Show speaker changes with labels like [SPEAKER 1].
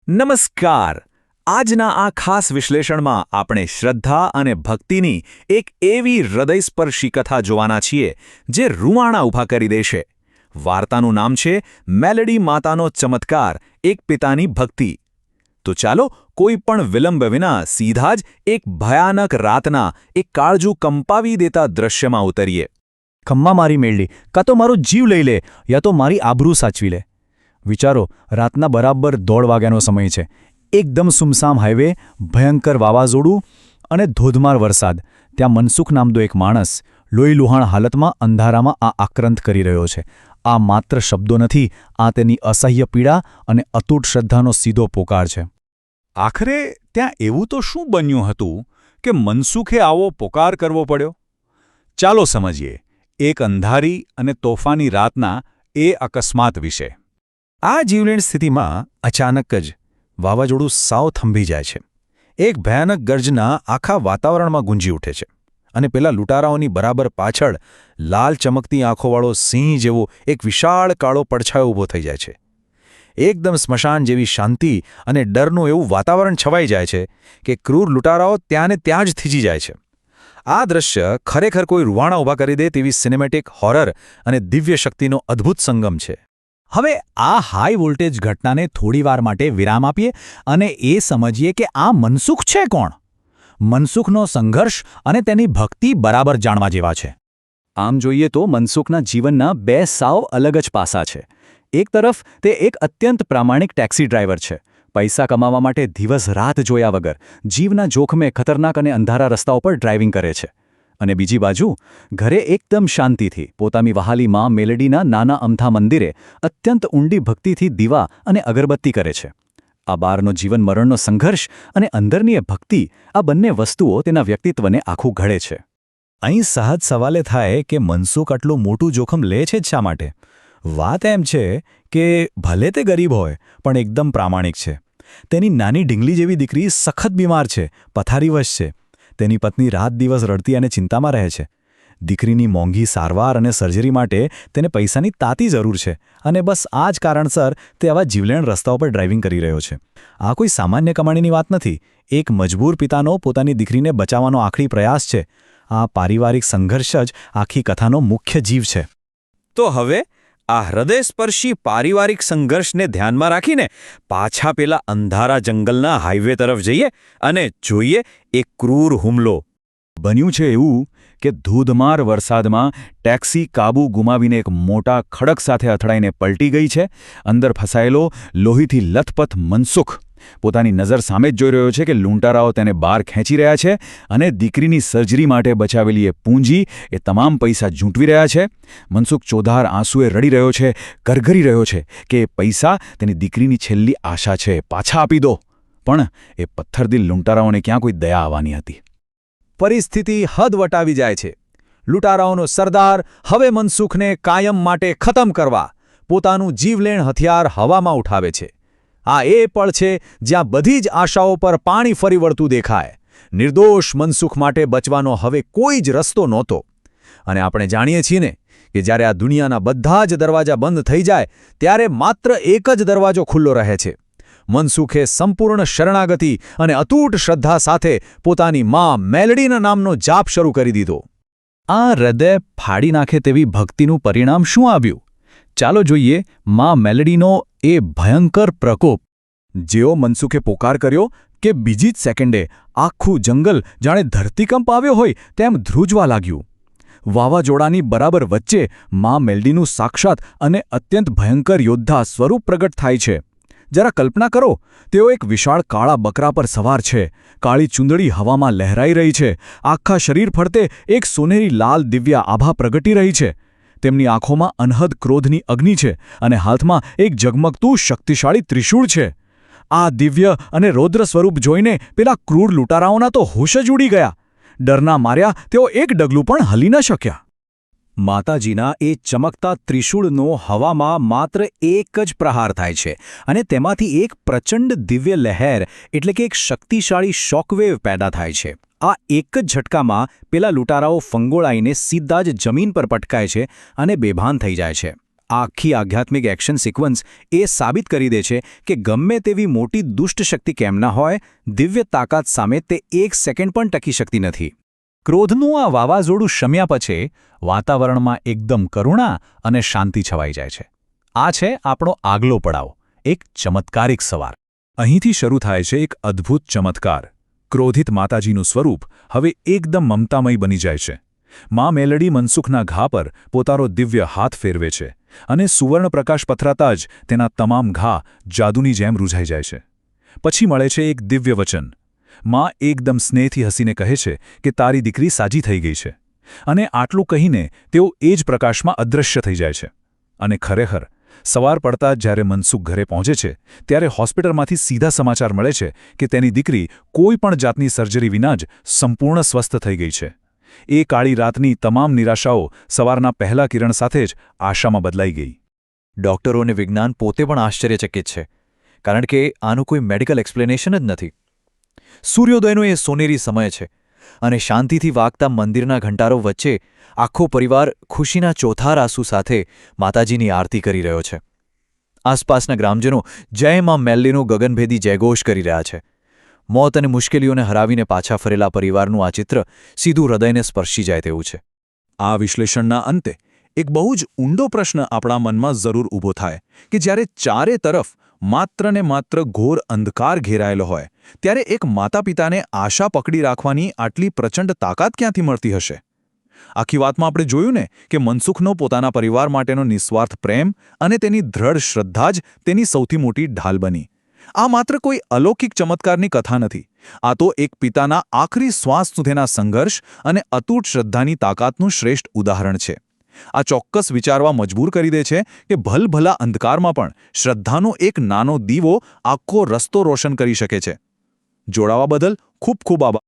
[SPEAKER 1] નમસ્કાર. આજના આ ખાસ વિશ્લેષણમાં આપણે શ્રદ્ધા અને ભક્તિની એક એવી હૃદયસ્પર્શી કથા જોવાના છીએ જે રૂવાણા ઊભા કરી દેશે. વાર્તાનું નામ છે મેલડી માતાનો ચમત્કાર, એક પિતાની ભક્તિ. તો ચાલો કોઈ પણ વિલંબ વિના સીધા જ એક ભયાનક રાતના એક કાળજું કંપાવી દેતા દૃશ્યમાં ઉતરીએ.
[SPEAKER 2] ખમ્મા મારી મેળડી, કાં તો મારો જીવ લઈ લે યા તો મારી આબરૂ સાચવી લે. વિચારો, રાતના બરાબર 1:30 વાગ્યાનો સમય છે. એકદમ સુમસામ હાઈવે, ભયંકર વાવાઝોડું અને ધોધમાર વરસાદ. ત્યાં મનસુખ નામનો એક માણસ લોહીલુહાણ હાલતમાં અંધારામાં આક્રંત કરી રહ્યો છે. આ માત્ર શબ્દો નથી, આ તેની અસહ્ય પીડા અને અતૂટ શ્રદ્ધાનો સીધો પોકાર છે.
[SPEAKER 3] આખરે ત્યાં એવું તો શું બન્યું હતું કે મનસુખે આવો પોકાર કરવો પડ્યો? ચાલો સમજીએ એક અંધારી અને તોફાની રાતના એ અકસ્માત વિશે.
[SPEAKER 2] આ જીવલેણ સ્થિતિમાં અચાનક જ વાવાઝોડું સાવ થંભી જાય છે. એક ભયાનક ગર્જના આખા વાતાવરણમાં ગુંજી ઉઠે છે અને પેલા લૂંટારાઓની બરાબર પાછળ લાલ ચમકતી આંખોવાળો સિંહ જેવો એક વિશાળ કાળો પડછાયો ઊભો થઈ જાય છે. એકદમ સ્મશાન જેવી શાંતિ અને ડરનું એવું વાતાવરણ છવાઈ જાય છે કે ક્રૂર લૂંટારાઓ ત્યાં ને ત્યાં જ થીજી જાય છે. આ દ્રશ્ય ખરેખર કોઈ રૂવાણા ઊભા કરી દે તેવી સિનેમેટિક હોરર અને દિવ્ય શક્તિનો અદ્ભુત સંગમ છે.
[SPEAKER 4] હવે આ હાઈ વોલ્ટેજ ઘટનાને થોડીવાર માટે વિરામ આપીએ અને એ સમજીએ કે આ મનસુખ છે કોણ. મનસુખનો સંઘર્ષ અને તેની ભક્તિ બરાબર જાણવા જેવા છે.
[SPEAKER 2] આમ જોઈએ તો મનસુખના જીવનના બે સાવ અલગ જ પાસા છે. એક તરફ તે એક અત્યંત પ્રામાણિક ટેક્સી ડ્રાઈવર છે. પૈસા કમાવા માટે દિવસ રાત જોયા વગર જીવના જોખમે ખતરનાક અને અંધારા રસ્તાઓ પર ડ્રાઇવિંગ કરે છે. અને બીજી બાજુ ઘરે એકદમ શાંતિથી પોતાની વહાલી માં મેલડીના નાના અમથા મંદિરે અત્યંત ઊંડી ભક્તિથી દીવા અને અગરબત્તી કરે છે. આ બારનો જીવન મરણનો સંઘર્ષ અને અંદરની એ ભક્તિ, આ બંને વસ્તુઓ તેના વ્યક્તિત્વને આખું ઘડે છે.
[SPEAKER 4] અહીં સહજ સવાલે થાય કે મનસુખ આટલું મોટું જોખમ લે છે જ શા માટે? વાત એમ છે કે ભલે તે ગરીબ હોય પણ એકદમ પ્રામાણિક છે. તેની નાની ઢીંગલી જેવી દીકરી સખત બીમાર છે, પથારીવશ છે. તેની પત્ની રાત દિવસ રડતી અને ચિંતામાં રહે છે. દીકરીની મોંઘી સારવાર અને સર્જરી માટે તેને પૈસાની તાતી જરૂર છે અને બસ આ જ કારણસર તે આવા જીવલેણ રસ્તાઓ પર ડ્રાઇવિંગ કરી રહ્યો છે. આ કોઈ સામાન્ય કમાણીની વાત નથી. એક મજબૂર પિતાનો પોતાની દીકરીને બચાવવાનો આખરી પ્રયાસ છે. આ પારિવારિક સંઘર્ષ જ આખી કથાનો મુખ્ય જીવ છે.
[SPEAKER 1] તો હવે આ હૃદયસ્પર્શી પારિવારિક સંઘર્ષને ધ્યાનમાં રાખીને પાછા પેલા અંધારા જંગલના હાઈવે તરફ જઈએ અને જોઈએ એક ક્રૂર હુમલો.
[SPEAKER 2] બન્યું છે એવું કે ધોધમાર વરસાદમાં ટેક્સી કાબુ ગુમાવીને એક મોટા ખડક સાથે અથડાઈને પલટી ગઈ છે. અંદર ફસાયેલો લોહીથી લથપથ મનસુખ પોતાની નજર સામે જ જોઈ રહ્યો છે કે લૂંટારાઓ તેને બહાર ખેંચી રહ્યા છે અને દીકરીની સર્જરી માટે બચાવેલી એ પૂંજી, એ તમામ પૈસા ઝૂંટવી રહ્યા છે. મનસુખ ચોધાર આંસુએ રડી રહ્યો છે, ગરગરી રહ્યો છે કે એ પૈસા તેની દીકરીની છેલ્લી આશા છે, પાછા આપી દો. પણ એ પથ્થરદિલ લૂંટારાઓને ક્યાં કોઈ દયા આવવાની હતી?
[SPEAKER 4] પરિસ્થિતિ હદ વટાવી જાય છે. લૂંટારાઓનો સરદાર હવે મનસુખને કાયમ માટે ખતમ કરવા પોતાનું જીવલેણ હથિયાર હવામાં ઉઠાવે છે. આ એ પળ છે જ્યાં બધી જ આશાઓ પર પાણી ફરી વળતું દેખાય. નિર્દોષ મનસુખ માટે બચવાનો હવે કોઈ જ રસ્તો નહોતો. અને આપણે જાણીએ છીએ ને કે જ્યારે આ દુનિયાના બધા જ દરવાજા બંધ થઈ જાય ત્યારે માત્ર એક જ દરવાજો ખુલ્લો રહે છે. મનસુખે સંપૂર્ણ શરણાગતિ અને અતૂટ શ્રદ્ધા સાથે પોતાની માં મેલડીના નામનો જાપ શરૂ કરી દીધો. આ હૃદય ફાડી નાખે તેવી ભક્તિનું પરિણામ શું આવ્યું? ચાલો જોઈએ માં મેલડીનો એ ભયંકર પ્રકોપ. જેવો મનસુખે પોકાર કર્યો કે બીજી જ સેકન્ડે આખું જંગલ જાણે ધરતીકંપ આવ્યો હોય તેમ ધ્રુજવા લાગ્યું. વાવાઝોડાની બરાબર વચ્ચે માં મેલડીનું સાક્ષાત અને અત્યંત ભયંકર યોદ્ધા સ્વરૂપ પ્રગટ થાય છે. જરા કલ્પના કરો, તેઓ એક વિશાળ કાળા બકરા પર સવાર છે. કાળી ચૂંદડી હવામાં લહેરાઈ રહી છે. આખા શરીર ફરતે એક સોનેરી લાલ દિવ્ય આભા પ્રગટી રહી છે. તેમની આંખોમાં અનહદ ક્રોધની અગ્નિ છે અને હાથમાં એક ઝગમગતું શક્તિશાળી ત્રિશૂળ છે. આ દિવ્ય અને રૌદ્ર સ્વરૂપ જોઈને પેલા ક્રૂર લૂંટારાઓના તો હોશ જ ઉડી ગયા. ડરના માર્યા તેઓ એક ડગલું પણ હલી ન શક્યા. માતાજીના એ ચમકતા ત્રિશૂળનો હવામાં માત્ર એક જ પ્રહાર થાય છે અને તેમાંથી એક પ્રચંડ દિવ્ય લહેર એટલે કે એક શક્તિશાળી શોકવેવ પેદા થાય છે. આ એક જ ઝટકામાં પેલા લૂંટારાઓ ફંગોળાઈને સીધા જ જમીન પર પટકાય છે અને બેભાન થઈ જાય છે.
[SPEAKER 1] આ આખી આધ્યાત્મિક એક્શન સિક્વન્સ એ સાબિત કરી દે છે કે ગમે તેવી મોટી દુષ્ટ શક્તિ કેમ ના હોય, દિવ્ય તાકાત સામે તે એક સેકન્ડ પણ ટકી શકતી નથી.
[SPEAKER 3] ક્રોધનું આ વાવાઝોડું શમ્યા પછી વાતાવરણમાં એકદમ કરુણા અને શાંતિ છવાઈ જાય છે. આ છે આપણો આગલો પડાવ, એક ચમત્કારિક સવાર.
[SPEAKER 2] અહીંથી શરૂ થાય છે એક અદ્ભુત ચમત્કાર. ક્રોધિત માતાજીનું સ્વરૂપ હવે એકદમ મમતામય બની જાય છે. માં મેલડી મનસુખના ઘા પર પોતાનો દિવ્ય હાથ ફેરવે છે અને સુવર્ણ પ્રકાશ પથરાતા જ તેના તમામ ઘા જાદુની જેમ રૂઝાઈ જાય છે. પછી મળે છે એક દિવ્ય વચન. માં એકદમ સ્નેહથી હસીને કહે છે કે તારી દીકરી સાજી થઈ ગઈ છે. અને આટલું કહીને તેઓ એ જ પ્રકાશમાં અદૃશ્ય થઈ જાય છે. અને ખરેખર સવાર પડતા જ જ્યારે મનસુખ ઘરે પહોંચે છે ત્યારે હોસ્પિટલમાંથી સીધા સમાચાર મળે છે કે તેની દીકરી કોઈ પણ જાતની સર્જરી વિના જ સંપૂર્ણ સ્વસ્થ થઈ ગઈ છે. એ કાળી રાતની તમામ નિરાશાઓ સવારના પહેલા કિરણ સાથે જ આશામાં બદલાઈ ગઈ.
[SPEAKER 4] ડોક્ટરો અને વિજ્ઞાન પોતે પણ આશ્ચર્યચકિત છે, કારણ કે આનું કોઈ મેડિકલ એક્સપ્લેનેશન જ નથી. સૂર્યોદયનો એ સોનેરી સમય છે અને શાંતિથી વાગતા મંદિરના ઘંટારો વચ્ચે આખો પરિવાર ખુશીના ચોથાર આંસુ સાથે માતાજીની આરતી કરી રહ્યો છે. આસપાસના ગ્રામજનો જય માં મેલ્લીનો ગગનભેદી જયઘોષ કરી રહ્યા છે. મોત અને મુશ્કેલીઓને હરાવીને પાછા ફરેલા પરિવારનું આ ચિત્ર સીધું હૃદયને સ્પર્શી જાય તેવું છે.
[SPEAKER 2] આ વિશ્લેષણના અંતે એક બહુ જ ઊંડો પ્રશ્ન આપણા મનમાં જરૂર ઊભો થાય કે જ્યારે ચારે તરફ માત્ર ને માત્ર ઘોર અંધકાર ઘેરાયેલો હોય ત્યારે એક માતાપિતાને આશા પકડી રાખવાની આટલી પ્રચંડ તાકાત ક્યાંથી મળતી હશે? આખી વાતમાં આપણે જોયું ને કે મનસુખનો પોતાના પરિવાર માટેનો નિસ્વાર્થ પ્રેમ અને તેની દ્રઢ શ્રદ્ધા જ તેની સૌથી મોટી ઢાલ બની. આ માત્ર કોઈ અલૌકિક ચમત્કારની કથા નથી. આ તો એક પિતાના આખરી શ્વાસ સુધીના સંઘર્ષ અને અતૂટ શ્રદ્ધાની તાકાતનું શ્રેષ્ઠ ઉદાહરણ છે. આ ચોક્કસ વિચારવા મજબૂર કરી દે છે કે ભલભલા અંધકારમાં પણ શ્રદ્ધાનો એક નાનો દીવો આખો રસ્તો રોશન કરી શકે છે. જોડાવા બદલ ખૂબ ખૂબ આભાર.